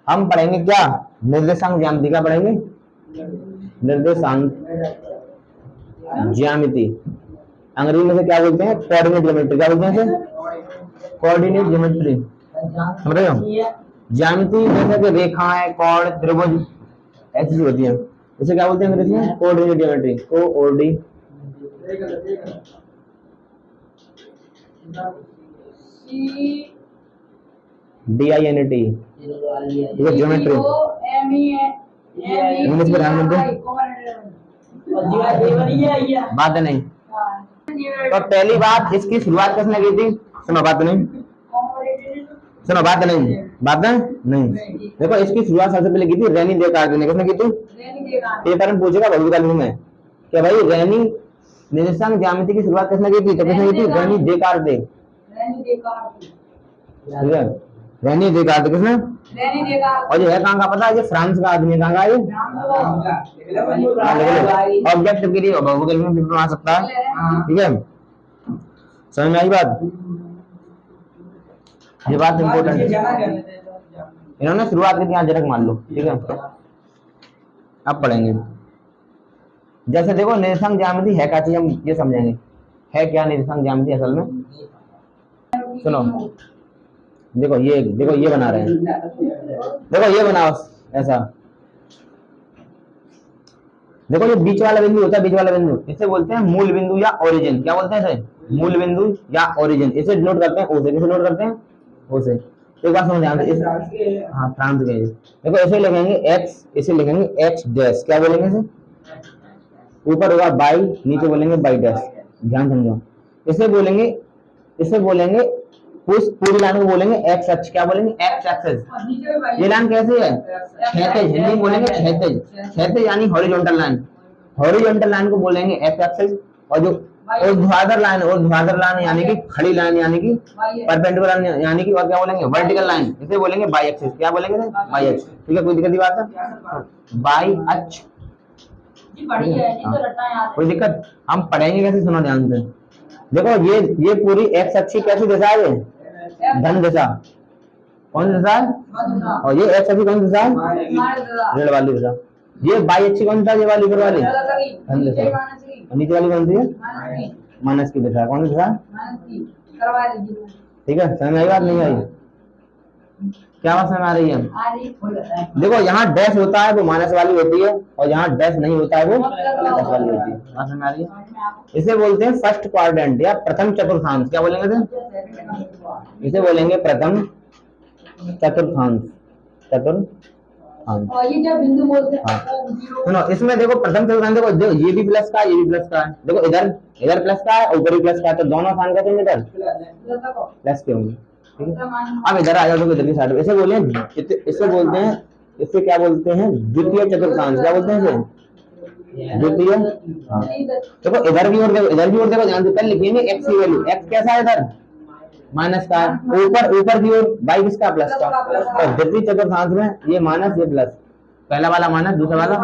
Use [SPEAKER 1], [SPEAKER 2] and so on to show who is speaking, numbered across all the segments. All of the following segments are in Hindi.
[SPEAKER 1] हम पढ़ेंगे क्या, निर्देशांक ज्यामिति। क्या पढ़ेंगे, निर्देशांक ज्यामिति। अंग्रेजी में से क्या बोलते हैं, कोऑर्डिनेट ज्योमेट्री। क्या बोलते हैं इसे, कोऑर्डिनेट ज्योमेट्री। समझ रहे हो, ज्यामिति जैसे कि रेखाएं, कोण, त्रिभुज ऐसी चीज होती है, इसे क्या बोलते हैं अंग्रेजी में, coordinate geometry. Coordinate DINT geometry. English में ध्यान दो, बात नहीं। तो पहली बात, इसकी शुरुआत किसने की थी, सुनो बात नहीं, सुनो बात नहीं, बात नहीं। देखो इसकी शुरुआत सबसे पहले की थी रेनी डेकार्ट ने। किसने की थी, पेपर में पूछेगा भौतिक में कि भाई रेनी निर्देशांक ज्यामिति की शुरुआत किसने की थी, तो किसने की थी, रेनी डेकार्ट ने। ठीक है, रेनी डेकार्ट, किसने, और ये है कहाँ का पता है, ये फ्रांस का आदमी। कहाँ का ये, ऑब्जेक्ट के लिए गूगल में भी बना सकता है। ठीक है, समझ में आई बात, ये बात इम्पोर्टेंट है। इन्होंने शुरुआत की थी, यहाँ जरक मान लो। ठीक है, अब पढ़ेंगे। जैसे देखो निर्देशांक ज्यामिति है क्या चीज, हम ये समझेंगे है क्या निर्देशांक ज्यामिति असल में। सुनो, देखो ये बना रहे हैं, देखो ये बनाओ ऐसा। देखो ये बीच वाला बिंदु होता है, बीच वाला बिंदु, इसे बोलते हैं मूल बिंदु या ओरिजिन। क्या बोलते हैं इसे, मूल बिंदु या ओरिजिन। इसे डिनोट करते हैं ओ से। किसे डिनोट करते हैं, ओ से। एक बात समझ ध्यान से, हाँ फ्रांस के। देखो इसे लिखेंगे एक्स, इसे लिखेंगे एक्स डैश। क्या बोलेंगे इसे, ऊपर होगा बाई, नीचे बोलेंगे बाई डैश। ध्यान समझो, इसे बोलेंगे उस पूरी लाइन को बोलेंगे एक्स अक्ष। क्या बोलेंगे, एक्स एक्सिस। ये लाइन कैसी है, क्षैतिज, हिंदी बोलेंगे क्षैतिज। क्षैतिज यानी हॉरिजॉन्टल लाइन, हॉरिजॉन्टल लाइन को बोलेंगे एक्स एक्सिस। और जो ऊर्ध्वाधर लाइन यानी कि खड़ी लाइन, यानी कि परपेंडिकुलर, यानी कि और क्या बोलेंगे, वर्टिकल लाइन, इसे बोलेंगे बाई एक्सिस। क्या बोलेंगे, बाई एक्सिस। ठीक है, कोई दिक्कत की बात है, बाई अक्ष, कोई दिक्कत। हम पढ़ेंगे कैसे, सुनो ध्यान से। देखो ये पूरी एक्स अक्ष कैसी दिशा है, धन दिशा। कौन सी दिशा है, और ये एक्स अक्ष कौन सी दिशा है, ऋण वाली दिशा। ये बाई अक्ष कौन सा, ये वाली ऊपर वाली धन दिशा। नीचे वाली कौन सी है, माइनस की दिशा। कौन सी दिशा, ठीक है। समझ में आई बात, नहीं आई, क्या बात समझ में आ रही है। देखो यहाँ डैश होता है वो माइनस वाली होती है, और यहाँ डैश नहीं होता है वो प्लस वाली होती है। बात समझ में आ रही है। इसे बोलते हैं फर्स्ट क्वाड्रेंट या प्रथम चतुर्थांश। क्या बोलेंगे इसे बोलेंगे प्रथम चतुर्थांश, चतुर्थांश। और ये जो बिंदु बोलते हैं, सुनो इसमें देखो प्रथम चतुर्थांश, देखो ये भी प्लस का है, ये भी प्लस का है। देखो इधर प्लस का है और ऊपर भी प्लस का है, तो दोनों स्थान का इधर प्लस के होंगे। अब इधर आ जाओ, देखो इधर की साइड। इसे बोलते हैं, इसे क्या बोलते हैं, द्वितीय चतुर्थांश। क्या बोलते हैं इसे, द्वितीय। देखो इधर भी और देखो ध्यान से, पहले लिखेंगे एक्स की वैल्यू। एक्स कैसा है इधर, माइनस का है। ऊपर की ओर बाई किसका, प्लस का। तो द्वितीय चतुर्थांश में ये माइनस ये प्लस, पहला वाला माइनस दूसरा वाला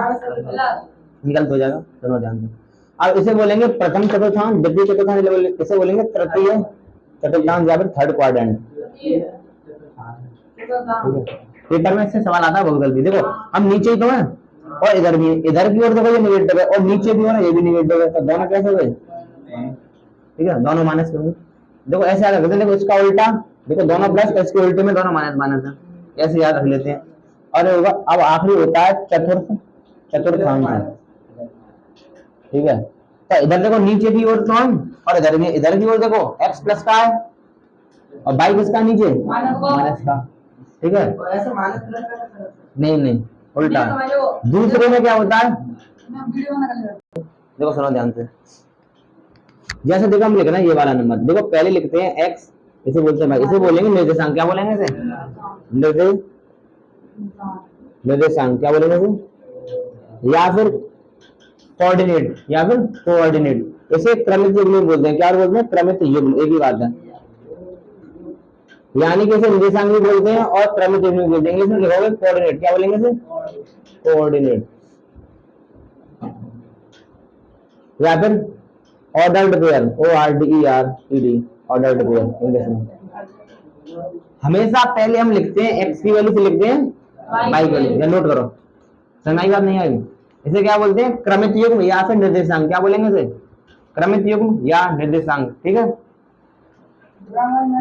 [SPEAKER 1] निकल हो जाएगा। दोनों ध्यान से। अब इसे बोलेंगे प्रथम चतुर्थांश, द्वितीय चतुर्थांश, इसे बोलेंगे तृतीय चतुर्थांश या फिर थर्ड क्वाड्रेंट। पेपर में इससे सवाल आता है बहुत जल्दी। देखो हम नीचे ही तो है, और इधर भी, इधर की ओर देखो ये निगेटिव है, और नीचे भी है ये भी निगेटिव है, तो दोनों कैसे हुए, ठीक है, दोनों माइनस होंगे। देखो ऐसे याद रखते हैं, देखो इसका उल्टा, देखो दोनों प्लस, इसके उल्टे में दोनों माइनस माइनस है, ऐसे याद रख लेते हैं। और अब आखिरी होता है चतुर्थांश, ठीक है। तो इधर देखो नीचे की ओर कौन, और इधर की ओर देखो एक्स प्लस का है, और बाई किसका नीचे, माइनस का, ठीक है। नहीं उल्टा, दूसरे में क्या होता है, देखो सुनो ध्यान से। जैसे देखो हम लिख रहे हैं ये वाला नंबर, देखो पहले लिखते हैं एक्स, इसे बोलते हैं, इसे बोलेंगे निर्देशांक। क्या बोलेंगे इसे, निर्देशांक। क्या बोलेंगे इसे, या फिर कोऑर्डिनेट, या फिर कोऑर्डिनेट। इसे क्रमित युग्म बोलते हैं। क्या बोलते हैं, क्रमित युग्म, एक ही बात है। यानी कि इसे निर्देशांक भी बोलते हैं और क्रमित युग्म भी बोलते हैं। इंग्लिश में लिखोगे कोऑर्डिनेट। क्या बोलेंगे इसे, कोऑर्डिनेट, या फिर ordered pair, ORDERED, ordered pair English में। हमेशा पहले हम लिखते हैं एक्स की वैल्यू से लिखते हैं बाई को ले, या नोट करो, समझ आई बात नहीं आई? इसे क्या बोलते हैं? क्रमित युग्म या फिर निर्देशांक। क्या बोलेंगे इसे? क्रमित युग्म या निर्देशांक। ठीक है,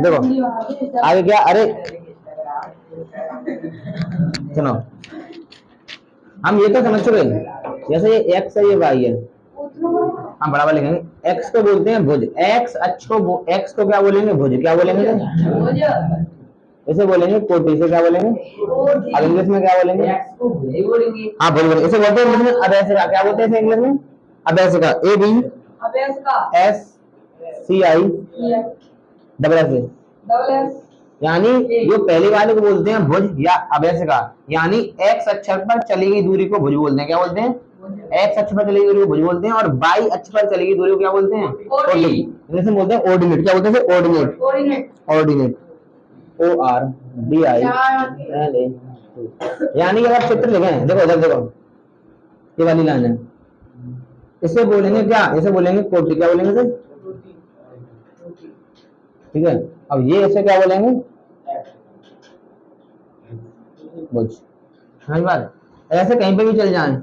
[SPEAKER 1] देखो आगे क्या, अरे सुनो, हम ये तो समझ चुके, जैसे ये एक्स है ये वाई है, हम बराबर लिखेंगे। एक्स को बोलते हैं भुज, एक्स अक्ष को, एक्स को क्या बोलेंगे? भुज। क्या बोलेंगे? इसे बोलेंगे कोटि। इसे क्या बोलेंगे? अब इंग्लिश में क्या बोलेंगे? हाँ भुज बोलेंगे। इसे बोलते हैं इंग्लिश में अभ्यासिका। क्या बोलते हैं इसे इंग्लिश में? अभ्यासिका। A B S C I double S, यानी जो पहले वाले को बोलते हैं भुज या अभ्यासिका, यानी एक्स अक्ष पर चली गई दूरी को भुज बोलते हैं। क्या बोलते हैं? एक्स अक्ष पर चली गई दूरी को भुज बोलते हैं, और वाई अक्ष पर चली गई दूरी को क्या बोलते हैं? कोटि। इंग्लिश में बोलते हैं ऑर्डिनेट। क्या बोलते हैं? Ordinate. Ordinate, O R D I L A. यानी अगर चित्र लिखें, देखो इधर देखो, ये वाली लाइन है, इसे बोलेंगे क्या? इसे बोलेंगे कोटि। क्या बोलेंगे इसे? ठीक है, अब ये इसे क्या बोलेंगे? भुज। हाँ बात, ऐसे कहीं पे भी चल जाए,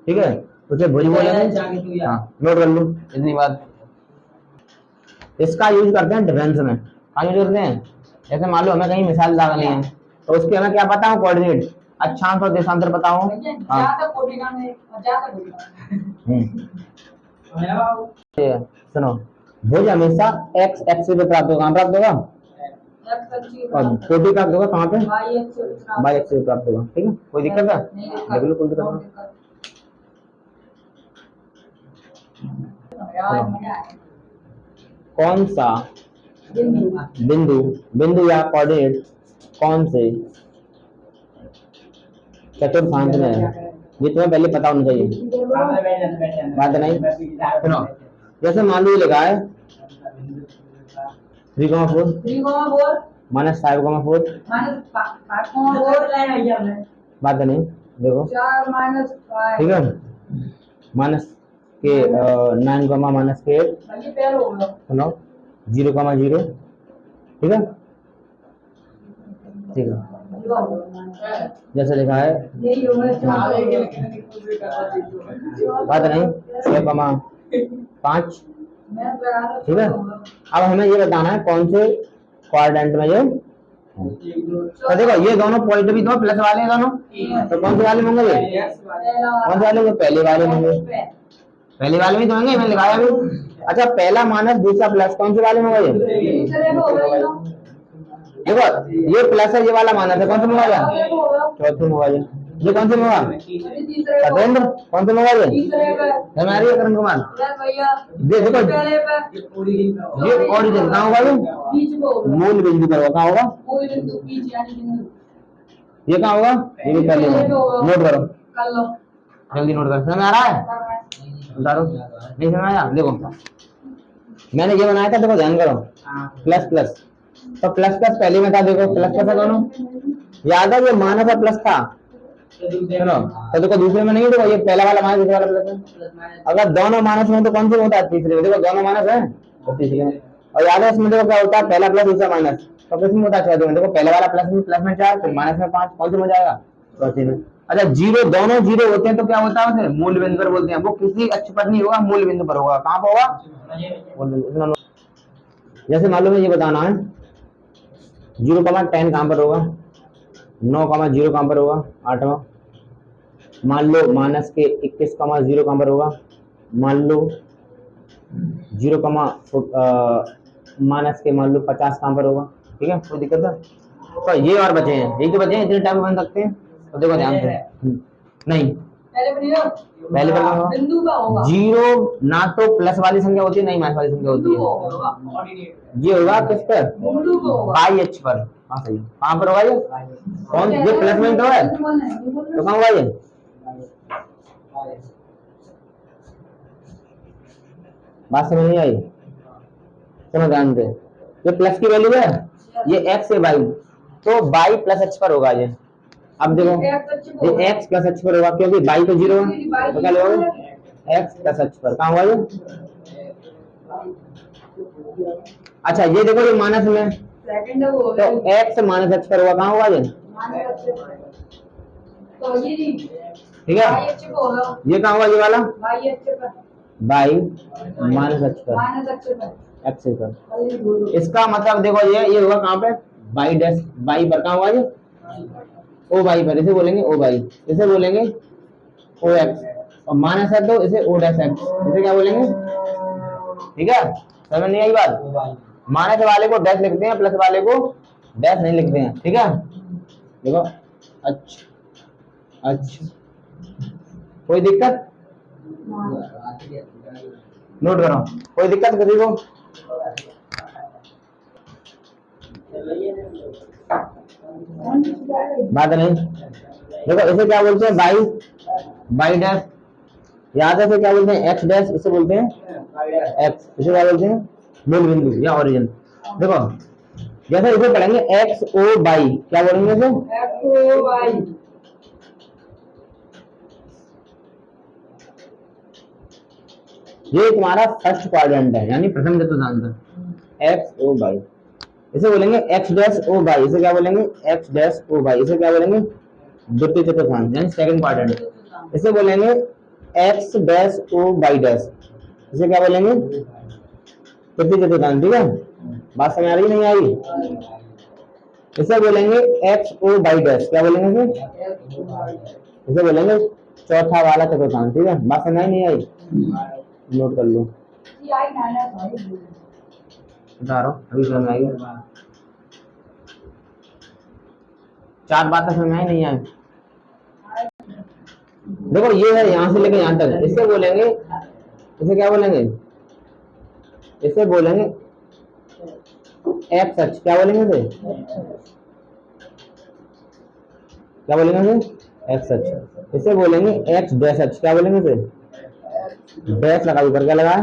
[SPEAKER 1] ठीक है, उसे भुज बोलेंगे। हाँ नोट कर लो इतनी बात। इसका यूज करते हैं डिफरेंस में। कहाँ यूज करते हैं? जैसे मान लो हमें कहीं मिसाल लगानी है, तो उसके हमें क्या पता हो? कोऑर्डिनेट, अक्षांश और देशांतर पता हो। सुनो, भुज हमेशा एक्स एक्सिस पे प्राप्त होगा। कहाँ प्राप्त होगा? और कोटि प्राप्त होगा कहाँ पे? वाई एक्सिस पे प्राप्त होगा। ठीक है, कोई दिक्कत है? देख लो, कोई दिक्कत नहीं। कौन सा बिंदु या कोऑर्डिनेट कौन से चतुर्थांश में है? ये तुम्हें पहले पता होना चाहिए, बात नहीं? सुनो, जैसे मान लो ये लिखा है 3,4 माइनस 5,4, बात नहीं? देखो ठीक है, माइनस के 9, माइनस के 8, सुनो 0,0, ठीक है, ठीक है, जैसे लिखा है बात नहीं 6,5, ठीक है। अब हमें ये बताना है कौन से क्वाड्रेंट में ये, तो देखो ये दोनों पॉइंट भी दो प्लस वाले हैं दोनों, तो कौन से वाले होंगे ये? कौन से वाले होंगे? पहले वाले होंगे। पहले वाले में तो होंगे, मैंने लिखाया अभी। अच्छा, पहला माइनस दूसरा प्लस, कौन से वाले में होगा ये? देखो ये प्लस है, ये वाला माइनस है, कौन सा में होगा? चौथे में होगा। ये कौन से में होगा? सतेंद्र कौन से में होगा ये? हमारी करण कुमार, देखो ये ओरिजिन कहाँ होगा? ये मूल बिंदु पर होगा। कहाँ होगा? ये कहाँ होगा? ये पहले नोट करो, जल्दी नोट करो। समझ आ रहा है? उतारो, नहीं समझ आया? देखो मैंने ये बनाया था, देखो ध्यान करो, प्लस प्लस, तो प्लस प्लस पहले में था, देखो प्लस प्लस है दोनों, याद है? ये माइनस और प्लस था, सुनो, तो देखो दूसरे में नहीं, देखो ये पहला वाला माइनस, दूसरा वाला प्लस है। अगर दोनों माइनस में तो कौन से होता है? तीसरे में। देखो दोनों माइनस है तो तीसरे में। और याद है इसमें देखो क्या होता है? पहला प्लस दूसरा माइनस, तो किसमें होता है? चौथे में। देखो पहले वाला प्लस में 4, फिर माइनस में 5, कौन से में जाएगा? चौथे में। अच्छा, जीरो, दोनों जीरो होते हैं तो क्या होता है? उसे मूल बिंदु पर बोलते हैं। वो किसी अक्ष पर नहीं होगा, मूल बिंदु पर होगा। कहाँ पर होगा? मूल बिंदु। जैसे मालूम है, ये बताना है 0,10 कहाँ पर होगा? 9,0 कहाँ पर होगा? 8वां। मान लो माइनस के 21,0 कहाँ पर होगा? मान लो 0, माइनस के मान लो 50 कहाँ पर होगा? ठीक है, कोई दिक्कत है? तो ये और बचे हैं, यही तो बचे हैं, इतने टाइम बन सकते हैं। तो देखो ध्यान से, नहीं पहले बिंदु का होगा। जीरो ना तो प्लस वाली संख्या होती है, नहीं माइनस वाली संख्या होती है। ये होगा किस पर? बाई एच पर। हाँ सही, कहाँ पर होगा ये? कौन? ये प्लस में तो है, तो कहाँ होगा ये? बात समझ नहीं आई? सुनो ध्यान से, ये प्लस की वैल्यू है, ये एक्स है वाई, तो बाई प्लस एच पर होगा ये। अब देखो ये एक्स प्लस एच पर होगा, क्योंकि बाई तो 0 है, तो क्या होगा? एक्स प्लस एच पर। कहाँ हुआ ये? अच्छा ये देखो ये माइनस में, तो एक्स माइनस एच पर होगा। कहाँ होगा ये? ठीक है, ये कहाँ हुआ ये वाला बाई -x पर एक्सेस पर। इसका मतलब देखो ये होगा कहाँ पे, बाई डैश बाई पर, कहाँ हुआ ये ओ बाई पर, इसे बोलेंगे ओ बाई, इसे बोलेंगे ओ एक्स, और माइनस है तो इसे ओ डैश एक्स, इसे क्या बोलेंगे। ठीक है, समझ नहीं आई बात। माइनस वाले को डैश लिखते हैं, प्लस वाले को डैश नहीं लिखते हैं। ठीक है, देखो अच्छा अच्छा, कोई दिक्कत, नोट करो, कोई दिक्कत किसी को। बात नहीं, देखो इसे क्या बोलते हैं, बाई बाई डैश, याद है, क्या बोलते हैं एक्स डैश, इसे बोलते हैं एक्स, इसे क्या बोलते हैं मूल बिंदु या ओरिजिन। देखो जैसे इसे पढ़ेंगे एक्स ओ बाई, क्या बोलेंगे इसे एक्स ओ बाई, ये तुम्हारा फर्स्ट क्वाड्रेंट है, यानी प्रथम चतुर्थांश, एक्स ओ बाई, इसे बोलेंगे एक्स डैश ओ बाई, इसे क्या बोलेंगे एक्स डैश ओ बाई, इसे क्या बोलेंगे द्वितीय चतुर्थांश यानी सेकंड क्वाड्रेंट। इसे बोलेंगे X dash O Y dash, इसे क्या बोलेंगे तृतीय चतुर्थांश। ठीक है, बात समझ आ रही नहीं आई। इसे बोलेंगे एक्स ओ बाई डैश, क्या बोलेंगे इसे बोलेंगे चौथा वाला चतुर्थांश। ठीक है, बात समझ नहीं आई, नोट कर लो, बता रहा हूँ अभी समझ आएगी, चार बातें समझ आई नहीं आई। देखो ये है यहाँ से लेकर यहाँ तक, इसे बोलेंगे, इसे क्या बोलेंगे, इसे बोलेंगे एक्स अक्ष, क्या बोलेंगे इसे क्या बोलेंगे इसे एक्स अक्ष, इसे बोलेंगे एक्स डैश अक्ष, क्या बोलेंगे इसे डैश लगा ऊपर, क्या लगा,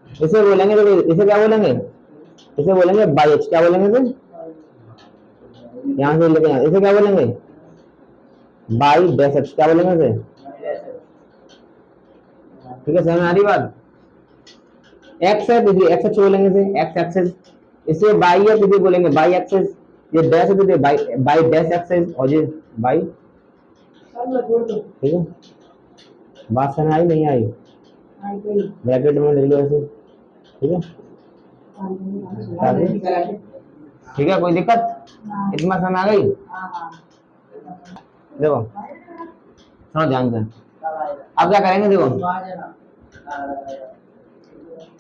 [SPEAKER 1] इसे बोलेंगे, देखो इसे क्या बोलेंगे, इसे बोलेंगे बाई अक्ष, क्या बोलेंगे इसे यहाँ से लेकर यहाँ, इसे क्या बोलेंगे बाई डैश अक्ष, क्या बोलेंगे इसे। ठीक है, समझ में आ रही बात। एक्स है तो एक्स अक्ष बोलेंगे इसे एक्स एक्सेस, इसे बाई है तो बोलेंगे बाई एक्सेस, ये डैश है तो बाई बाई डैश एक्सेस, और ये बाई। ठीक है, बात समझ आई नहीं आई, ब्रैकेट में लिख लो ऐसे। ठीक है, ठीक है, कोई दिक्कत, इतना समझ आ गई। देखो सुनो ध्यान से, अब क्या करेंगे, देखो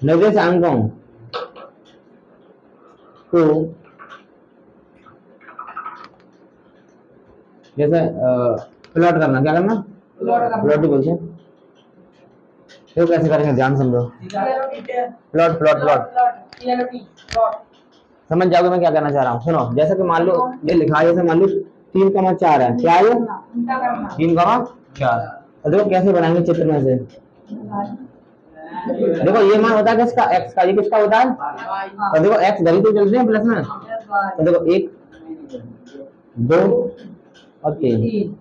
[SPEAKER 1] निर्देशांकों तो जैसे प्लॉट करना, क्या करना प्लॉट भी बोलते हैं, तो कैसे करेंगे ध्यान समझो, प्लॉट प्लॉट प्लॉट समझ जाओगे मैं क्या करना चाह रहा हूँ। सुनो, जैसे कि मान लो ये लिखा है, जैसे मान लो 3,4 है, क्या है 3,4, और देखो कैसे बनाएंगे चित्र में से। देखो ये मान होता है किसका, एक्स का, ये किसका होता है, और देखो एक्स घड़ी तो चलते हैं प्लस में, तो देखो 1 2 और 3,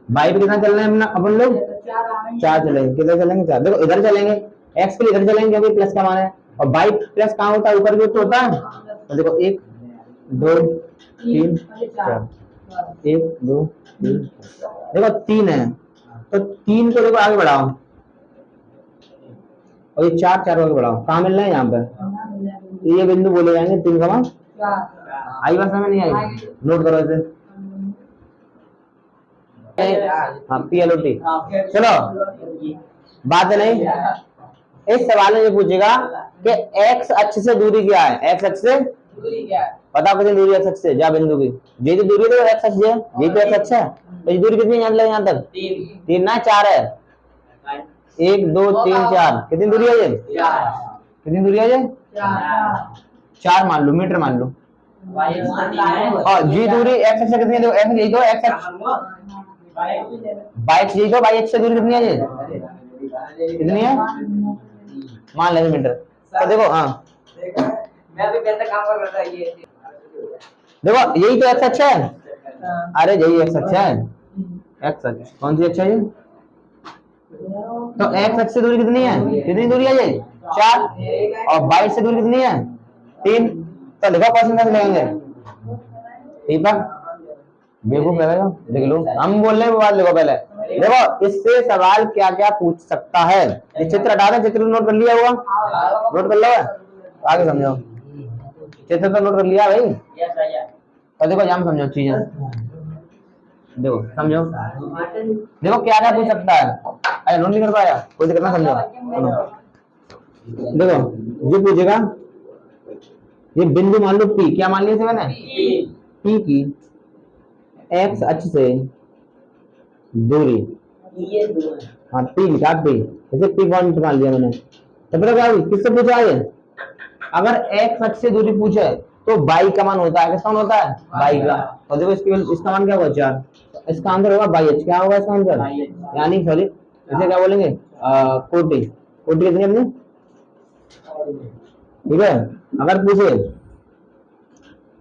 [SPEAKER 1] बाई पे कितना चल रहे हैं अपन लोग 4 चलेंगे, किधर चलेंगे 4, देखो इधर चलेंगे, एक्स के लिए इधर चलेंगे क्योंकि प्लस का मान है, और बाई प्लस कहाँ होता है ऊपर भी तो होता है, तो देखो 1 2 3 4, 1 2 3, देखो 3 है तो 3 को देखो आगे बढ़ाओ, और ये 4 4 आगे बढ़ाओ, कहाँ मिल रहा है यहाँ पर, ये बिंदु बोले जाएंगे 3,4। आई बात समझ नहीं आई, नोट करो इसे, हाँ PLOT। चलो बात नहीं, इस सवाल में ये पूछेगा कि एक्स अक्ष से दूरी क्या है, एक्स अक्ष से बताओ कितनी दूरी एक्स अक्ष से, जा बिंदु की ये तो दूरी है, एक्स अक्ष है, ये तो एक्स अक्ष है, तो ये दूरी कितनी है यहाँ तक 3 ना 4 है, 1 2 3 4, कितनी दूरी है ये, कितनी दूरी है ये 4 मान लो, मीटर मान लो, और जी दूरी एक्स अक्ष से कितनी है, एक्स यही तो एक्स अक्ष बाई यही तो बाई एक्स से दूरी कितनी है ये, कितनी है मान लेंगे मीटर, तो देखो हाँ मैं भी कैसे काम कर रहा था ये, देखो यही तो एक्स अक्ष है, अरे यही एक्स अक्ष है, एक्स अक्ष कौन सी अक्ष है ये, तो एक्स अक्ष से दूरी कितनी है, कितनी दूरी है ये 4, और बाई से दूरी कितनी है 3, तो देखो क्वेश्चन कैसे लेंगे, ठीक है बेवकूफ लगेगा, देख लो हम बोल रहे हैं वो बात देखो पहले। देखो इससे सवाल क्या क्या पूछ सकता है, ये चित्र हटा दें, चित्र नोट कर लिया होगा, नोट कर लो, आगे समझो, चित्र तो नोट कर लिया भाई, और देखो यहाँ समझो चीजें, देखो समझो, देखो क्या क्या पूछ सकता है, अरे नोट नहीं कर पाया कोई दिक्कत ना, समझो देखो ये पूछेगा, ये बिंदु मान लो पी, क्या मान लिया इसे मैंने, पी की एक्स अक्ष से दूरी, हाँ पी लिखा, पी जैसे पी पॉइंट मान लिया मैंने, तो फिर क्या हुई, किससे पूछा है, अगर एक्स अक्ष से दूरी पूछे तो बाई का मान होता है, किसका मान होता है, बाई का, और देखो इसका मान क्या होगा 4, इसका आंसर होगा बाई एच, क्या होगा इसका आंसर, यानी सॉरी इसे क्या बोलेंगे, कोटि, कोटि कितनी अपनी, ठीक है, अगर पूछे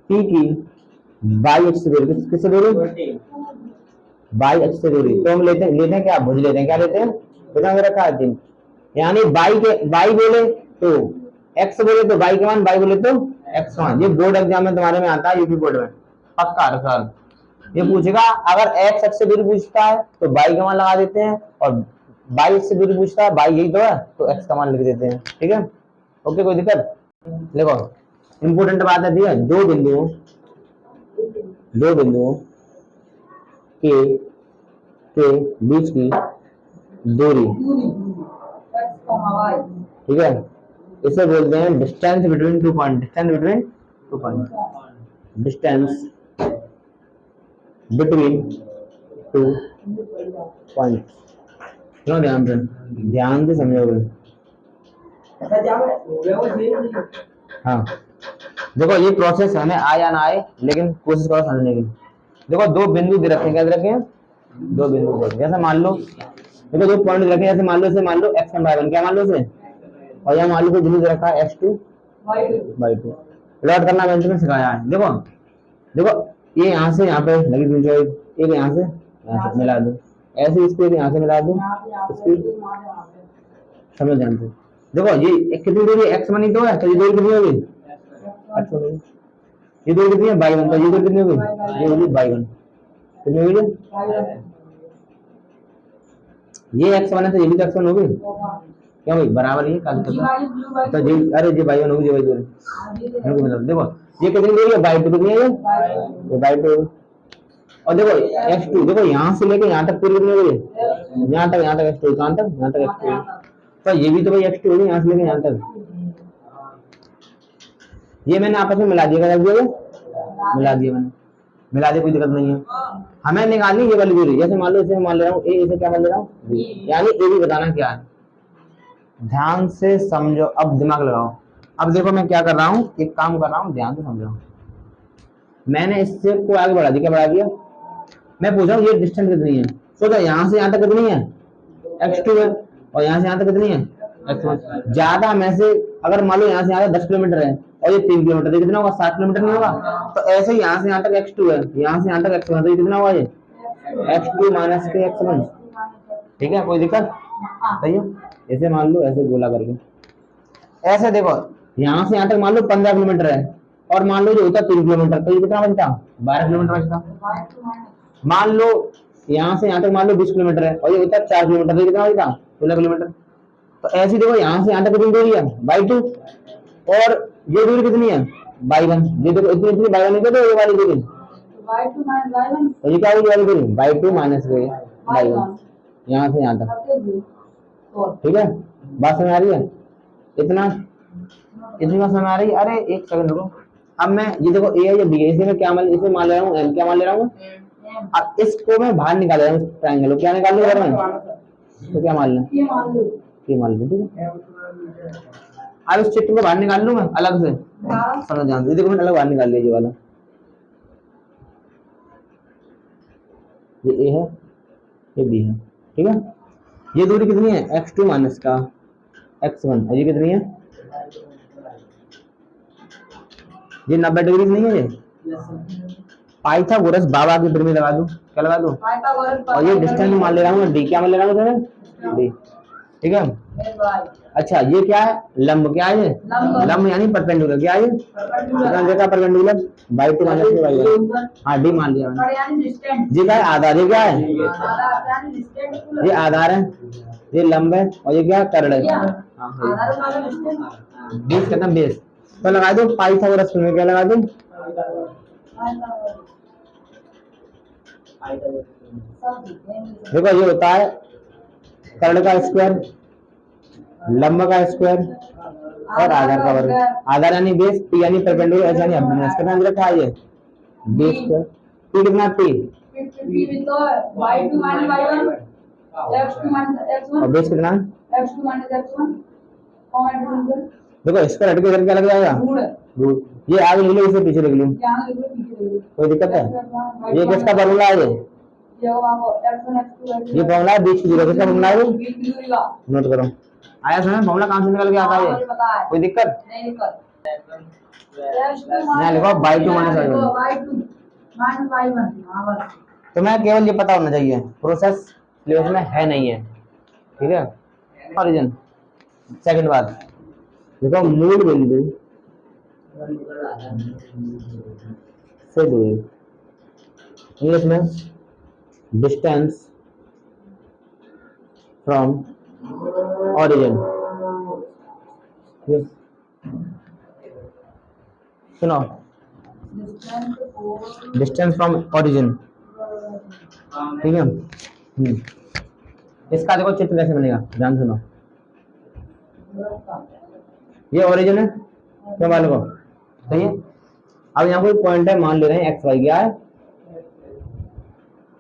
[SPEAKER 1] पी की बाई एच से दूरी, किससे दूरी, बाई एच से दूरी, तो हम लेते हैं क्या, भुज लेते हैं, क्या लेते हैं, बिना रखा है 3, यानी बाई के बाई बोले तो एक्स बोले तो बाई के मान, बाई बोले तो एक्स मान, ये बोर्ड एग्जाम में तुम्हारे में आता है, यूपी बोर्ड में पक्का रखा, ये पूछेगा अगर एक्स अक्ष से दूरी पूछता है तो बाई का मान लगा देते हैं, और बाई से दूरी पूछता है, बाई यही तो है तो एक्स का मान लिख देते हैं, ठीक है, ओके कोई दिक्कत, देखो इंपोर्टेंट बात आती है, दो बिंदुओं के बीच की दूरी, ठीक है, इसे बोलते हैं distance between two point, distance between two point, distance between two point, सुनो ध्यान से समझोगे, हाँ देखो ये प्रोसेस हमें आए या ना आए, लेकिन कोशिश करो समझने की, देखो दो बिंदु दे रखे हैं, क्या दे रखे हैं, दो बिंदु दे रखे हैं, जैसे मान लो देखो दो पॉइंट रखे हैं, जैसे मान लो x1 y1, क्या मान लो इसे, और यहाँ मान लो बिंदु दे रखा है x2 y2, प्लॉट करना मैंने तुम्हें सिखाया है, देखो देखो ये यहाँ से यहाँ पे लगी हुई जो एक यहाँ से मिला दो, ऐसे स्पीड यहाँ से मिला दो, स्पीड समझ ध्यान से, देखो ये एक कितनी दूरी x1 ही तो है, तो ये दूरी कितनी होगी, x1, ये दूरी कितनी है y1, तो ये दूरी कितनी होगी, ये होगी y1, कितनी होगी, ये x1 है तो ये भी x1 होगी, क्या भाई बराबर ही है, तो जी अरे जी y1 होगी, जी y2 मतलब देखो ये कितनी दूरी है, y2 कितनी है, ये y2, और देखो x2, देखो यहाँ से लेके यहाँ तक पूरी कितनी होगी, यहाँ तक x2, कहाँ तक, यहाँ तक x2, तो ये भी तो भाई x2 होगी, यहाँ से लेके यहाँ तक, ये मैंने आपस में मिला दिया, मिला दिया मैंने, मिला दिया, कोई दिक्कत नहीं है, हमें निकालनी ये वाली दूरी, जैसे मान लो इसे मान ले रहा हूँ ए, इसे क्या मान ले रहा हूँ, यानी ए भी बताना क्या है, ध्यान से समझो, अब दिमाग लगाओ, अब देखो मैं क्या कर रहा हूँ, एक काम कर रहा हूँ, ध्यान से समझो, मैंने इससे को आगे बढ़ा दिया, क्या बढ़ा दिया, मैं पूछ रहा हूँ ये डिस्टेंस कितनी है, सोचो यहाँ से यहाँ तक कितनी है, x2 है, और यहाँ से यहाँ तक कितनी है, x1, ज्यादा में से अगर मान लो यहाँ से यहाँ तक 10 किलोमीटर है और ये 3 किलोमीटर, कितना होगा, 7 किलोमीटर नहीं होगा, तो ऐसे ही यहाँ से यहाँ तक x2 है, यहाँ से यहाँ तक x1 है, तो ये कितना होगा, ये x2 माइनस के x1, ठीक है, कोई दिक्कत, सही है, ऐसे मान लो, ऐसे गोला करके, ऐसे देखो यहाँ से यहाँ तक मान लो 15 किलोमीटर है, और मान लो जो होता 3 किलोमीटर, तो ये कितना बचता, 12 किलोमीटर बचता, मान लो यहाँ से यहाँ तक मान लो 20 किलोमीटर है, और ये होता 4 किलोमीटर, तो कितना बचता, 16 किलोमीटर, तो ऐसे देखो यहाँ से यहाँ तक कितनी दूरी है, y2, और ये दूरी कितनी है, y1, ये देखो इतनी इतनी y1 है, तो ये वाली दूरी y2 माइनस y1, तो ये क्या होगी वाली दूरी, y2 माइनस y1, यहाँ से यहाँ तक, ठीक है, बात समझ आ रही है, इतना इतनी बात समझ आ रही है, अरे एक सेकंड रुको, अब मैं ये देखो ए है, ये बी है, इसे मैं क्या मान, इसे मान ले रहा हूँ एम, क्या मान ले रहा हूँ, अब इसको मैं बाहर निकाल रहा हूँ ट्रायंगल, क्या निकाल लूँ घर में, तो क्या मान लूँ, ये मान लूँ, ठीक है, अब इस चित्र को बाहर निकाल लूँ मैं अलग से, समझ ध्यान से, देखो मैंने अलग बाहर निकाल लिया, ये वाला, ये ए है, ये बी है, ठीक है, ये दूरी कितनी है, x2 माइनस का x1, और ये कितनी है, ये 90 डिग्री नहीं है, ये पाइथागोरस बाबा की प्रमेय लगा दूं, क्या लगा दूं, और ये डिस्टेंस मान ले रहा हूँ डी, क्या मान ले रहा हूँ डी, ठीक है। अच्छा ये क्या है, लंब, क्या है ये लंब यानी परपेंडिकुलर, क्या है ये कितना देखा perpendicular, by two minus by one, हाँ डी मान लिया मैंने। ये क्या है आधार, ये क्या है ये आधार है, ये लंब है और ये क्या है कर्ण है। बेस कितना बेस, तो लगा दो पाइथागोरस में, क्या लगा दो देखो ये होता है कर्ण का स्क्वायर, लंब का स्क्वायर और आधार का वर्ग। आधार यानी बेस, पी यानी परपेंडिकुलर, एच यानी अपने कितना अंदर रखा है ये बेस स्क्वायर। पी कितना पी और बेस कितना, देखो इसका हट के इधर क्या लग जाएगा रूट, ये आगे लिख लो इसे पीछे लिख लो, कोई दिक्कत है। ये किसका फॉर्मूला है, ये फॉर्मूला है बीच की दूरी, किसका फॉर्मूला है नोट करो। आया समझ फॉर्मूला कहां से निकल के आता है, कोई दिक्कत यहाँ लिखो by two minus by one. तो मैं केवल ये पता होना चाहिए, प्रोसेस सिलेबस में है नहीं है, ठीक है। ओरिजिन सेकंड बात देखो, मूल बिंदु से दूरी, इंग्लिश में डिस्टेंस फ्रॉम ओरिजिन। सुनो, डिस्टेंस फ्रॉम ओरिजिन, ठीक है। इसका देखो चित्र कैसे बनेगा, ध्यान सुनो। ये ओरिजिन है क्या वाले को, सही है। अब यहाँ कोई पॉइंट है, मान ले रहे हैं एक्स वाई, क्या है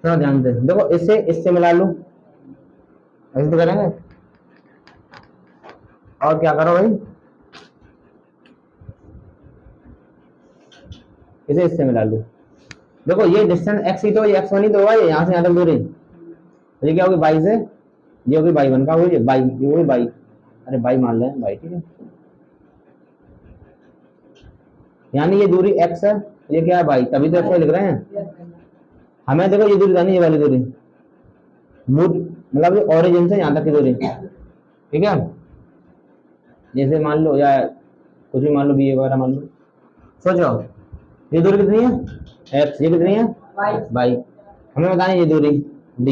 [SPEAKER 1] थोड़ा ध्यान दे, देखो इससे इससे मिला लो, ऐसे तो करेंगे। और क्या करो भाई, इसे इससे मिला लो। देखो ये डिस्टेंस एक्स ही तो, ये एक्स वन ही तो होगा, ये यहाँ से यहाँ तक दूरी, ये क्या होगी बाई से, ये होगी बाई वन का होगी बाई, ये होगी बाई, अरे बाई मान लें बाई, ठीक है। यानी ये दूरी x है, ये क्या है बाई, तभी तो x लिख रहे हैं हमें। देखो ये दूरी जानी, ये वाली दूरी मतलब ओरिजिन से यहाँ तक की दूरी, ठीक है। जैसे मान लो या कुछ भी मान लो, बी वगैरह मान लो, सोचो ये दूरी कितनी है x, ये कितनी है बाई, हमें बताएं ये दूरी d,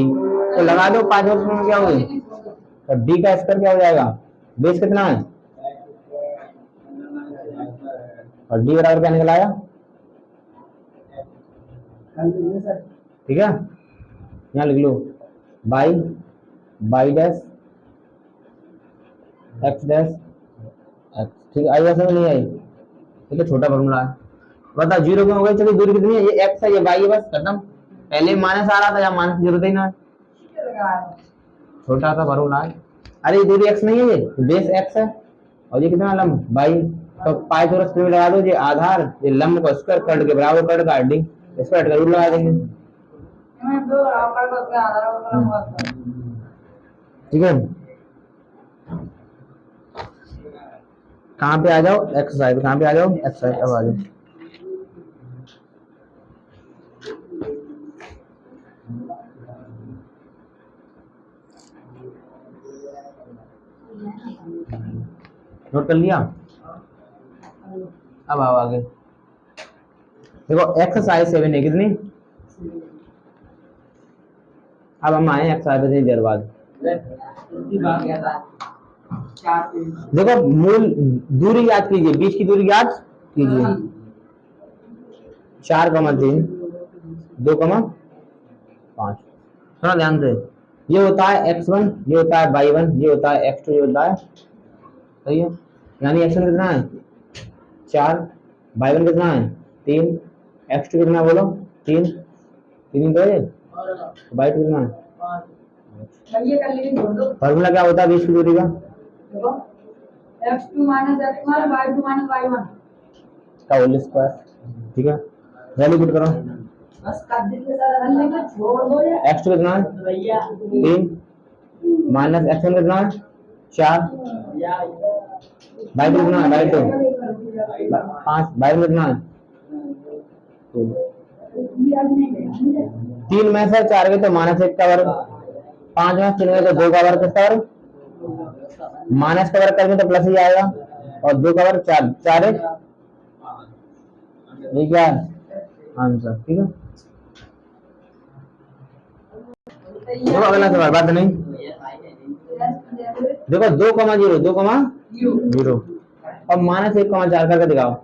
[SPEAKER 1] तो लगा दो 5 वर्ष में क्या होगी, तो d का स्क्वायर क्या हो जाएगा, बेस कितना है और d बराबर क्या निकल आया, ठीक है। यहाँ लिख लो by by dash X dash X, ठीक है। आई वैसे में नहीं आई, ठीक है, छोटा फॉर्मूला है। बता जीरो क्यों हो गई, चलिए दूरी कितनी है, ये एक्स है ये बाई है, बस खत्म। पहले माइनस आ रहा था, या माइनस की जरूरत ही ना है, छोटा सा फॉर्मूला है। अरे ये दूरी एक्स नहीं है, ये बेस एक्स है और ये कितना लंब बाई, तो पाइथागोरस में लगा दो, ये आधार ये लंब को स्क्वायर कट के बराबर कट का डी, स्क्वायर का रूट लगा देंगे, ठीक है। कहाँ पे आ जाओ एक्सरसाइज, कहाँ पे आ जाओ एक्सरसाइज, अब आ जाओ। नोट कर लिया, अब आओ आगे। देखो एक्सरसाइज 7 है कितनी, अब हम आए एक्सरसाइज से देर बाद। देखो मूल दूरी याद कीजिए, बीच की दूरी याद कीजिए, 4,3 2,5, थोड़ा ध्यान से। ये होता है x1, ये होता है y1, ये होता है x2, ये होता है, सही है। यानी x1 कितना है 4, y1 कितना है 3, x2 कितना बोलो 3, 3 तो है, y2 कितना है। फॉर्मूला क्या होता है बीच की दूरी का, x2 minus x1 y2 minus y1 का होल स्क्वायर, ठीक है। वैल्यू पुट करो, x2 कितना है 3 माइनस x1 कितना है 4, y2 कितना है y2 5, y1 कितना है 3 में से 4 के तो -1 का वर्ग, 5 में 3 के तो 2 का वर्ग, किसका वर्ग माइनस का वर्ग करेंगे तो प्लस ही आएगा, और 2 का वर्ग 4, 4 1, ये क्या है आंसर। ठीक है, देखो अगला सवाल, बात नहीं, देखो 2,0, 2,0 और -1,4 करके दिखाओ,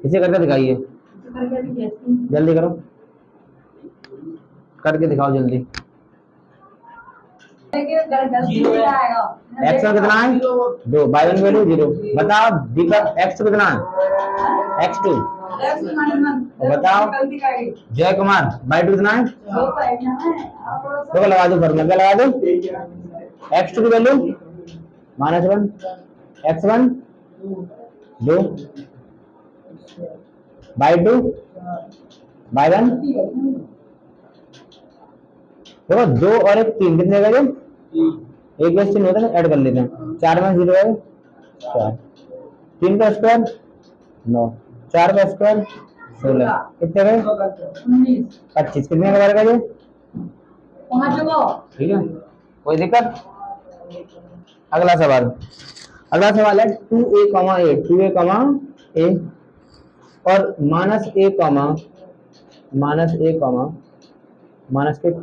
[SPEAKER 1] इसे करके दिखाइए, जल्दी करो, करके दिखाओ जल्दी। x1 कितना है 2, y1 वैल्यू 0, बताओ दीपक x2 कितना है x2, बताओ जय कुमार y2 कितना है, देखो लगा दो फॉर्मूला, क्या लगा दो, x2 की वैल्यू -1, x1 2, y2 y1, देखो 2 और 1 3 कितने का, एक बेस चिन्ह होता है, ऐड कर लेते हैं, 4 में 0 है 4, 3 का स्क्वायर 9, 4 का स्क्वायर 16, कितने गए 25, कितने का वर्ग है ये, ठीक है, कोई दिक्कत। अगला सवाल, अगला सवाल है 2a, 2a, a और माइनस के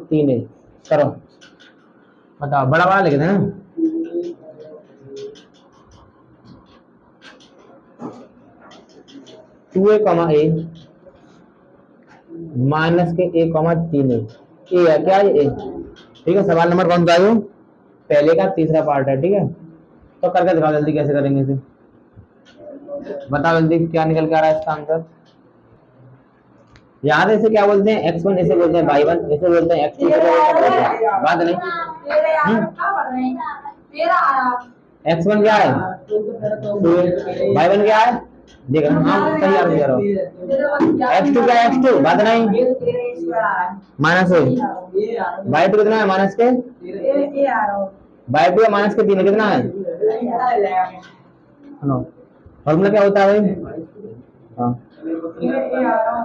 [SPEAKER 1] 3a, करो बताओ, बड़ा बड़ा लिख दें, 2a, a माइनस के 3a, ए है क्या ये, ठीक है, सवाल नंबर कौन सा है, पहले का तीसरा पार्ट है, ठीक है, तो करके दिखाओ जल्दी, कैसे करेंगे इसे, बताओ जल्दी क्या निकल के आ रहा है इसका आंसर। याद है इसे क्या बोलते हैं, x1 इसे बोलते हैं y1, इसे बोलते हैं x2, इसे बोलते हैं, बात नहीं, x1 क्या है 2, y1 क्या है, देख रहे हाँ सही आ रहा है, x2 क्या है x2, बात नहीं, माइनस है, y2 कितना है माइनस के, y2 माइनस के 3 कितना है, फॉर्मूला क्या होता है भाई, हाँ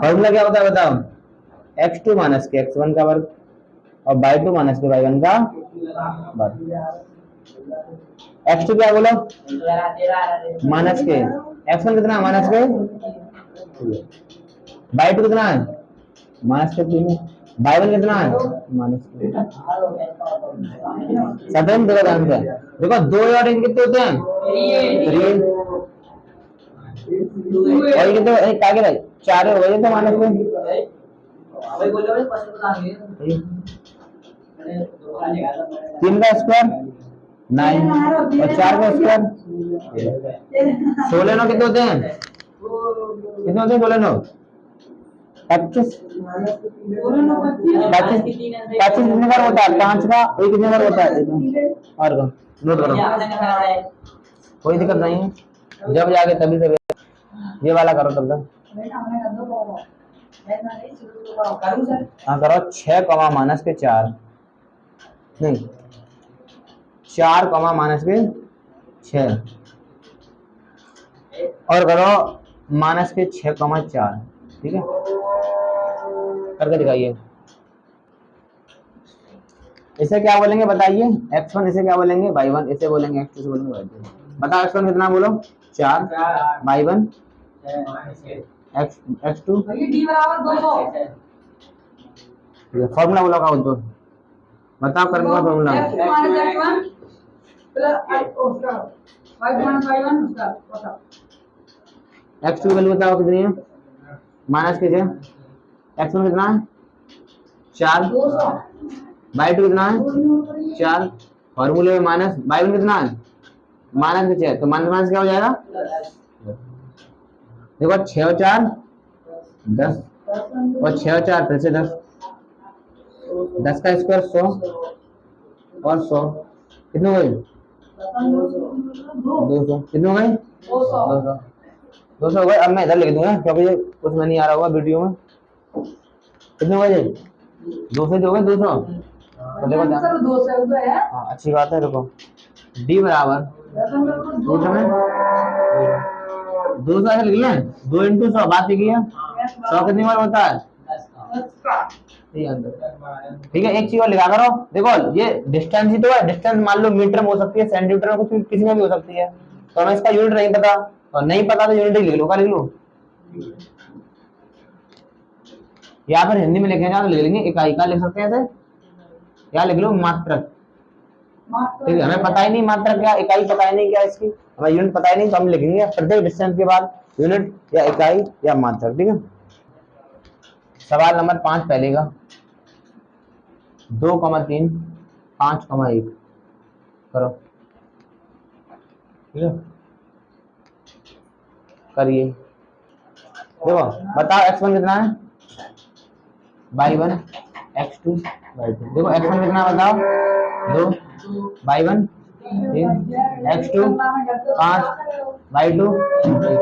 [SPEAKER 1] फॉर्मूला क्या होता है बताओ, x2 माइनस के x1 का वर्ग और y2 माइनस के y1 का वर्ग, x2 क्या बोलो माइनस के, x1 कितना है माइनस के, y2 कितना है माइनस के 3, y1 कितना है माइनस के, सदन देखो ध्यान से, देखो 2 और 1 कितने होते हैं 3, और कितने क्या क्या 4 हो गए थे माइनस में, 3 का स्क्वायर 9 और 4 का स्क्वायर 16, 9 कितने होते हैं, कितने होते हैं 16 9 25, 25 कितने बार होता है 5 का, एक कितने बार होता है, और नोट करो, कोई दिक्कत नहीं है, जब जाके तभी से ये वाला करो तब तक, हाँ करो 6 माइनस के 4, नहीं 4 माइनस के 6, और करो माइनस के 6,4, ठीक है, करके दिखाइए, इसे क्या बोलेंगे बताइए, x1 इसे क्या बोलेंगे y1, इसे बोलेंगे x2, इसे बोलेंगे y2, बताओ x1 कितना बोलो 4, y1 x2, फॉर्मूला बोलो का बोलते, बताओ करने का फॉर्मूला, x2 की वैल्यू बताओ कितनी है, माइनस के x1 कितना है 4, y2 कितना है 4, फॉर्मूले में माइनस, y1 कितना है माइनस के 6, तो माइनस माइनस क्या हो जाएगा, देखो 6 और 4 10, और 6 और 4 फिर से 10, 10 का स्क्वायर 100 और 100 कितने हो गए 200, कितने हो गए 200 हो गए। अब मैं इधर लिख दूंगा क्योंकि ये कुछ में नहीं आ रहा होगा वीडियो में, कितने हो गए 200 हो गए 200, तो देखो हाँ अच्छी बात है, देखो d बराबर 200 ऐसे लिख लें, 2 × 100 बात लिखी है, 100 कितनी बार होता है ये आंसर। ठीक है, एक चीज और लिखा करो, देखो ये डिस्टेंस ही तो है, डिस्टेंस मान लो मीटर में हो सकती है, सेंटीमीटर में, कुछ किसी में भी हो सकती है, तो हमें इसका यूनिट नहीं पता, और नहीं पता तो यूनिट ही लिख लो, क्या लिख लो, या फिर हिंदी में लिखेंगे तो लिख लेंगे इकाई, का लिख सकते हैं ऐसे, क्या लिख लो, मात्रक। ठीक है, हमें पता ही नहीं मात्रक क्या, इकाई पता ही नहीं क्या इसकी, हमें यूनिट पता ही नहीं, तो हम लिखेंगे प्रत्येक डिस्टेंस के बाद यूनिट या इकाई या मात्रक। ठीक है, सवाल नंबर 5 पहले का, 2,3, 5,1 करो। ठीक है, करिए। देखो बताओ x1 कितना है, y1, x2, y2। देखो x1 कितना बताओ, 2, y1 3, x2 5, y2 1।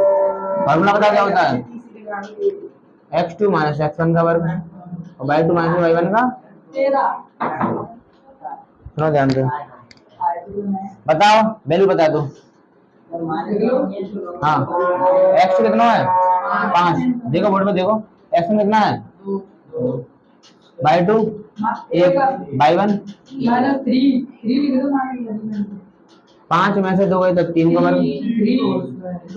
[SPEAKER 1] फॉर्मूला बताओ क्या होता है, x2 माइनस x1 का वर्ग और y2 माइनस y1 का। सुनो ध्यान से, बताओ वैल्यू बता दो। हाँ, x कितना है 5, देखो बोर्ड में देखो, x1 कितना है, y2 1, y1 5 में से 2 गए तो 3 का वर्ग,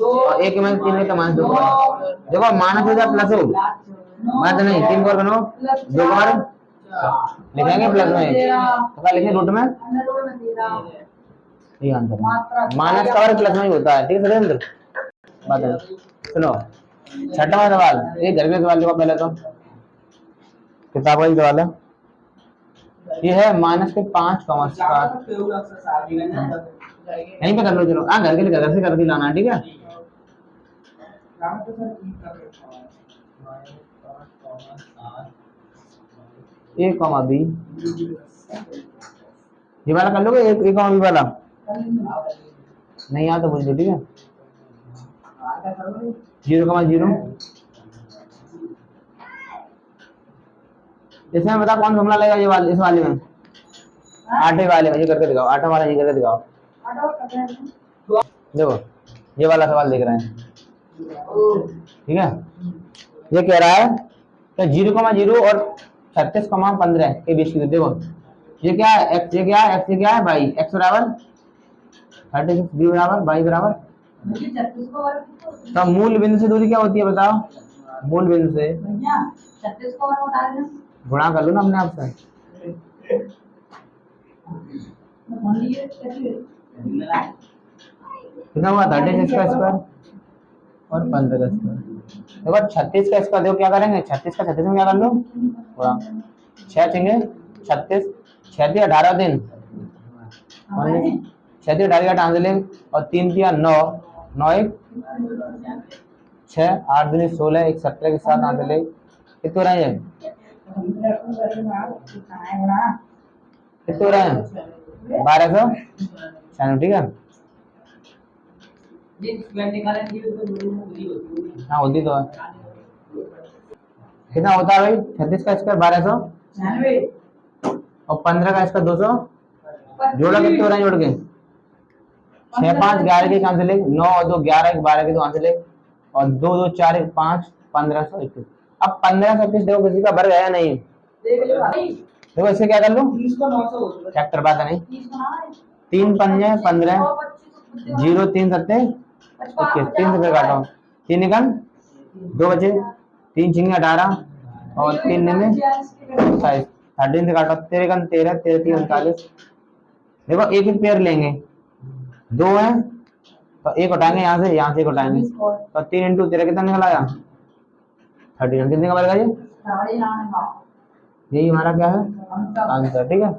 [SPEAKER 1] और 1 में से 3 गए तो -2 का वर्ग। देखो माइनस हो जाए प्लस हो, माइनस नहीं, 3 का वर्ग बनो 2 का वर्ग लिखेंगे प्लस में, तो क्या लिखेंगे रूट में, ये आंसर है, माइनस का वर्ग प्लस में ही होता है। ठीक है सर, बात है। सुनो छठवां सवाल, ये घर के सवाल देखो पहले तो, किताब का सवाल है, ये है -5, यहीं पे कर लो, चलो हाँ घर के लिए घर से कर दी लाना, ठीक है। ए कॉमा बी, ये वाला कर लोगे, एक कॉमा बी वाला नहीं आता मुझे, ठीक है, 0,0। इसमें बता कौन फॉर्मूला लगेगा, ये वाले, इस वाले में, आठवें वाले में, ये करके दिखाओ, आठवां वाला ये करके दिखाओ। देखो ये वाला सवाल देख रहे हैं, ठीक है, ये कह रहा है कि 0,0 और 36,15 के बीच की, देखो ये क्या है, x, ये क्या है, x, ये क्या है y, x बराबर 36, b बराबर y बराबर, तो मूल बिंदु से दूरी क्या होती है बताओ, मूल बिंदु से गुणा कर लो ना अपने आप से, कितना हुआ 36 का स्क्वायर और 15 का स्क्वायर। देखो 36 का स्क्वायर, देखो क्या करेंगे, 36 का 36 में क्या कर लो, गुणा 6 चेंगे 36, 6 18 दिन, 6 18 का आंसर ले, और 3 दिया 9, 9 1 6, 8 दूनी 16, 1 17 के साथ आंसर ले, कितने हो रहे हैं, कितने हो रहे हैं 1296। ठीक है, हाँ होती तो है, कितना होता है भाई, 36 का स्क्वायर 1200 और 15 का स्क्वायर 200, जोड़ा कितने हो रहे हैं जोड़ के, 6 5 11 के आंसर ले, 9 और 2 11, 1 12 के तो आंसर ले, और 2 2 4 1 5, 1521। अब 1521 देखो किसी का वर्ग है या नहीं, देखो इससे क्या कर लो, चेक कर पाता नहीं, 3 पंजे 15, 0 3 सत्ते 21, 3 से काटा, 3 निकल 2 बचे, 3 छिंगे 18 और 3 में 27, 13 से काटा, 13 13, 13 3 39। देखो एक एक पेयर लेंगे, 2 है तो एक उठाएंगे यहाँ से एक उठाएंगे, तो 3 इंटू 13 कितना निकल आया 39, कितने का बनेगा ये, यही हमारा क्या है आंसर। ठीक है,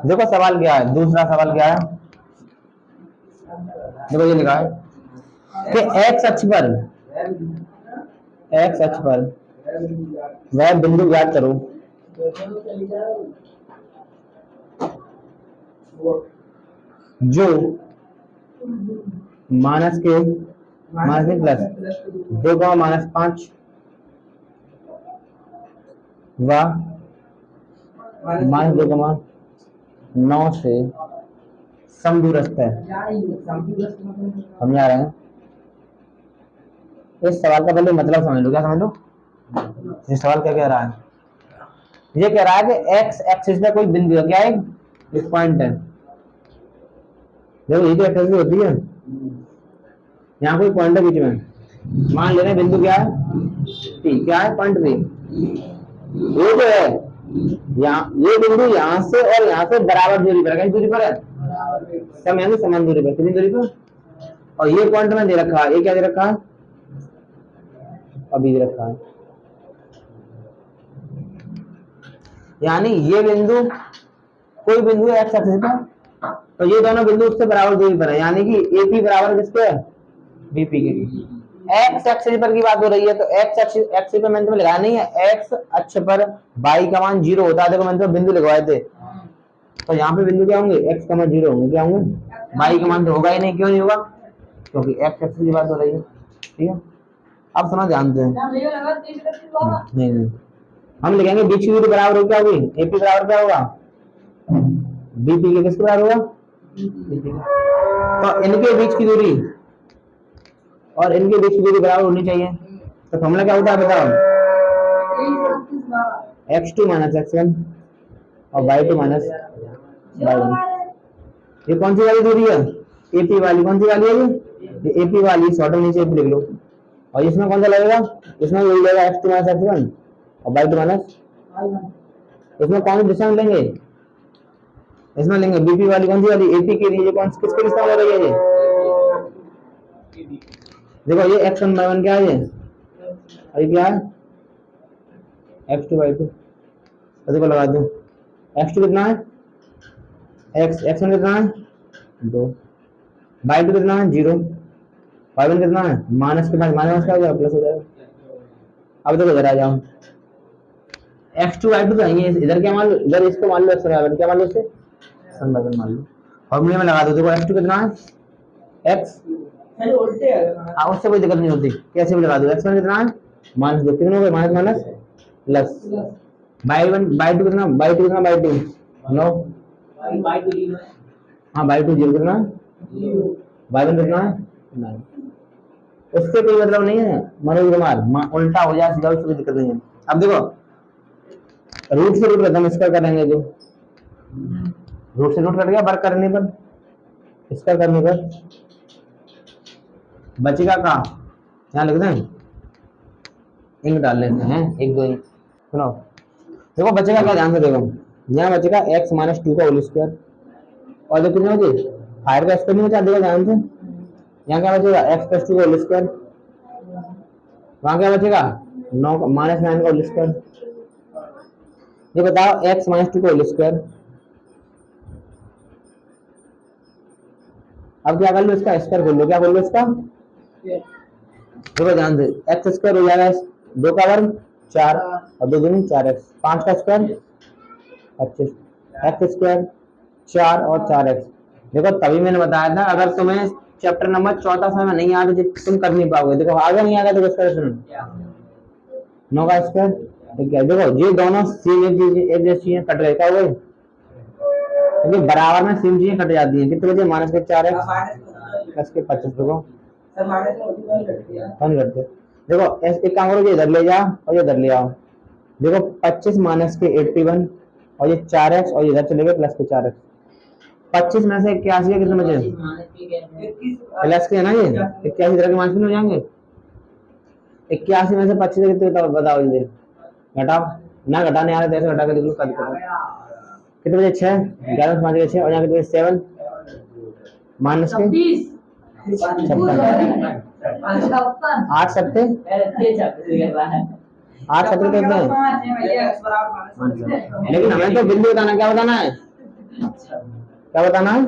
[SPEAKER 1] देखो सवाल क्या है, दूसरा सवाल क्या है, देखो ये लिखा है कि x अक्ष पर वह बिंदु ज्ञात करो जो माइनस के प्लस 2,-5 व -2,9 से समदूरस्थ है, समझा रहे हैं, इस सवाल का पहले मतलब समझ लो, क्या समझ लो, ये सवाल क्या कह रहा है, ये कह रहा है कि एक्स एक्सिस पे कोई बिंदु है, क्या है, एक पॉइंट है, देखो ये तो एक्सिस होती है, यहाँ कोई पॉइंट है बीच में, मान ले रहे हैं बिंदु क्या है, पी, क्या है, पॉइंट पी, ये जो है यहाँ, ये बिंदु यहाँ से और यहाँ से बराबर दूरी पर, कितनी दूरी पर है, सब यानी समान दूरी पर, कितनी दूरी पर, और ये पॉइंट में दे रखा है, ये क्या दे रखा है, अभी दे रखा है, यानी ये बिंदु, कोई बिंदु है एक्स एक्सिस पर, तो ये दोनों बिंदु उससे बराबर दूरी पर है, यानी कि एपी बराबर किसके है, बीपी के। एक्स एक्सिस पर की बात हो रही है, तो एक्स एक्सिस पर मैंने तुम्हें लगाया नहीं है, एक्स अक्ष पर y का मान 0 होता है, देखो मैंने तो बिंदु लगवाए थे, तो यहाँ पे बिंदु क्या होंगे, x का मान 0 होंगे, क्या होंगे, y का मान तो होगा ही नहीं, क्यों नहीं होगा, क्योंकि एक्स एक्सिस की बात हो रही है, ठीक है, अब सुना ध्यान से, नहीं हम लिखेंगे बीच की दूरी बराबर हो, क्या होगी, एपी बराबर क्या होगा, बीपी के, किसके बराबर होगा, तो इनके बीच की दूरी और इनके बीच की दूरी बराबर होनी चाहिए, तो फॉर्मूला क्या होता है बताओ, x2 माइनस x1 और y2 माइनस y1, ये कौन सी वाली दूरी है, एपी वाली, कौन सी वाली है ये एपी वाली, शॉर्ट नीचे एपी लिख लो, और इसमें कौन सा लगेगा, इसमें यही लगेगा x2 माइनस x1 और y2 माइनस, इसमें कौन सी दिशा में लेंगे, इसमें लेंगे बीपी वाली, कौन सी वाली, एपी के लिए, कौन किसके दिशा हो रही है ये, देखो ये x1 y1 क्या है, ये क्या है, x2 y2, देखो लगा दो, x2 कितना है, x1 कितना है 2, y2 कितना है 0, y1 कितना है माइनस के पास माइनस का हो जाएगा, प्लस हो जाएगा। अब देखो इधर आ जाओ, x2 y2 तो है, इधर क्या मान लो, इधर इसको मान लो x y1, क्या मान लो, इसे संबंधन मान लो, फॉर्मूले में लगा दो, देखो x2 कितना है, x, हाँ उससे कोई दिक्कत नहीं होती, कैसे भी लगा दो, x1 कितना है माइनस 2, कितना हो गया, minus minus plus, y1 y2 कितना, y2 कितना, y2 9, हाँ y2 0 कितना, y1 कितना है 9, उससे कोई मतलब नहीं है मनोज कुमार, उल्टा हो जाए सीधा, उससे कोई दिक्कत नहीं है। अब देखो रूट से रूट खत्म, इसका करेंगे जो रूट से रूट कट गया, वर्क करने पर, इसका करने पर बचेगा का, यहाँ लिख दें, इंक डाल लेते हैं, एक दो इंक, सुनो देखो बचेगा क्या, ध्यान से देखो, यहाँ बचेगा x माइनस 2 का होल स्क्वायर, और जो कितने बचे, फाइव का स्क्वायर नहीं बचा, देखो ध्यान से, यहाँ क्या बचेगा x प्लस 2 का होल स्क्वायर, वहां क्या बचेगा 9 माइनस 9 का होल स्क्वायर, ये बताओ x माइनस 2 का होल स्क्वायर, अब क्या कर लो, इसका स्क्वायर खोल लो, क्या खोल लो इसका, देखो ध्यान से, एक्स स्क्वायर हो जाएगा 2 का वर्ग 4 और 2 दूनी 4x, 5 का स्क्वायर 25, एक्स स्क्वायर 4 और 4x, देखो तभी मैंने बताया था अगर तुम्हें चैप्टर नंबर 14 समझ में नहीं आता तुम कर नहीं पाओगे, देखो आगे नहीं आएगा तो इसका सुनो, 9 का स्क्वायर, ठीक है, देखो ये दोनों सेम एक जैसी हैं, कट गए क्या हुए, क्योंकि बराबर में सेम चीजें कट जाती हैं, कितने बजे माइनस के 4x प्लस के 25, देखो कौन करते, देखो एक काम करो, ये इधर ले जाओ और ये इधर ले आओ, देखो 25 माइनस के 81 और ये 4x और इधर चले गए प्लस के 4x, 25 में से 81 के कितने बचे, प्लस के है ना, ये 81 इधर के माइनस में हो जाएंगे, 81 में से 25 कितने बताओ, ये घटाओ ना, घटाने आ रहे थे घटा के लिख लो, कितने बजे 6, 11 5 के 6 और यहाँ कितने 7 माइनस के 56, 8 सत्ते 8 सत्ते कितने हैं, लेकिन हमें तो बिंदु बताना, क्या बताना है, क्या बताना है,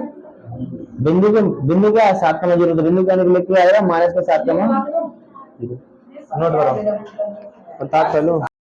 [SPEAKER 1] बिंदु क्या है 7 का 0, तो बिंदु क्या लिख के आएगा माइनस का 7 का, नोट करो, बता चलो।